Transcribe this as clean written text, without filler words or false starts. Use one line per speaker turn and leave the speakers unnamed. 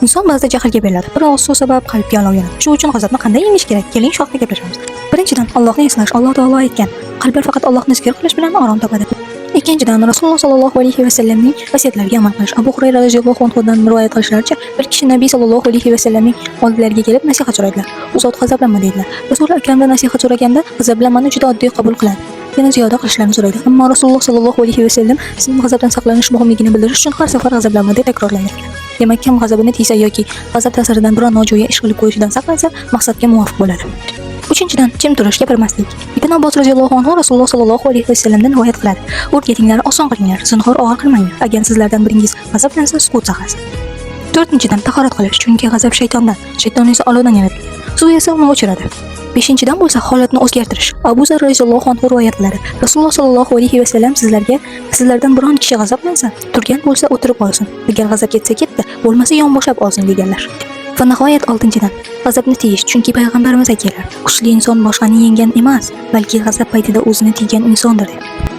Inson ba'zida jahlga beriladi. Bir oz suv sabab qalbga olov yonadi. Shu uchun g'azabni qanday yengish kerak? Keling, shohda gaplashamiz. Birinchidan, Allohni eslash. Alloh taolo aytgan, qalblar faqat Allohni zikr qilish bilan orom topadi. Ikkinchidan, Rasululloh sallallohu alayhi va sallamning vasiyatlariga amal qilish. Abu Hurayra radhiyallohu anhudan rivoyat qilishlaricha, bir kishi Nabiy sallallohu alayhi va sallamning oldilariga kelib nasihat so'radilar. U zot g'azablanma dedilar. Rasul akramdan nasihat so'raganda g'azablanmani juda oddiy qabul qiladi. Yana ziyoda qilishlarini so'raydi. Ammo Rasululloh sallallohu alayhi va sallam sizning g'azabdan saqlanish muhimligini bildirish uchun har safar g'azablanma deb takrorlagan. Demak, kim g'azabini tiysa yoki g'azab ta'siridan biror nojo'ya ish qilib qo'yishidan saqlansa, maqsadga muvofiq bo'ladi. Uchinchidan, jim turish, gapirmaslik. Ibn Abbos radhiyallohu anhu Rasululloh sallallohu alayhi va sallamdan rivoyat qiladi. O'rgatinglar, oson qilinglar, zinhor og'ir qilmanglar. Agar sizlardan biringiz g'azablansa, sukut saqlasin. To'rtinchidan, tahorat qilish, chunki g'azab shaytondan, shayton esa olovdan yaratilgan. Suv esa uni o'chiradi. Beshinchidan bo'lsa, holatni o'zgartirish. Abu Zar radhiyallohu anhu rivoyat qiladi. Rasululloh sallallohu alayhi va sallam sizlardan biron kishi g'azablansa, turgan bo'lsa o'tirib olsin. Agar g'azab ketsa ketdi, bo'lmasa yonboshlab olsin deganlar. Va nihoyat oltinchidan, g'azabni tiyish, chunki payg'ambarimiz aytganlar, kuchli inson boshqani yenggan emas, balki g'azab paytida o'zini tiygan insondir deb.